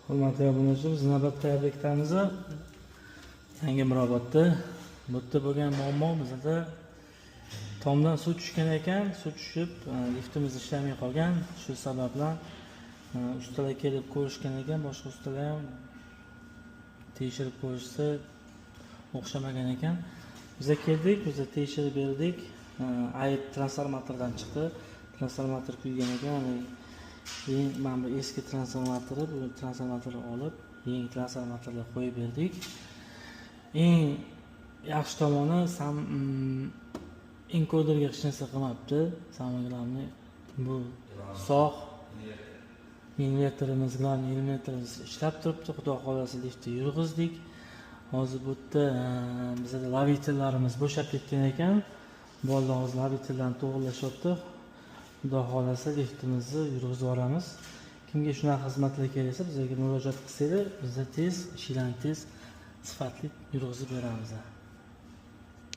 Hurmatli obunachilar, biz navbatdagi obyektimiz yangi Mirobodda. Bu yerda bo'lgan muammo bizda tomdan suv tushgan ekan, suv tushib liftimiz ishlamay qolgan. Shu sababdan ustalar kelib ko'rishgan ekan, boshqa ustalar ham tekshirib ko'rishsa o'xshamagan ekan. Biza keldik, biza tekshirib berdik. Ayb transformatordan chiqdi. Transformator kuygan ekan. Keyin mana bu eski transformatorni, bu transformatorni olib, yangi transformatorga qo'yib berdik. Eng yaxshi tomoni enkoderga hech narsa qilmabdi. Samogramni bu sog' inverterimiz bilan ishlab turibdi. Xudo xolasa liftni yurg'izdik. Hozir bu yerda bizda lavitellarimiz bo'shab ketgan ekan. Bolalar hozir lavitellarni to'g'irlashyapti. Xudo xolasa liftimizni yurg'izib yuboramiz. Kimga shunaqa xizmatlar keraksa, bizga murojaat qilsanglar, biz tez, ishlarni tez, sifatli yurg'izib beramiz.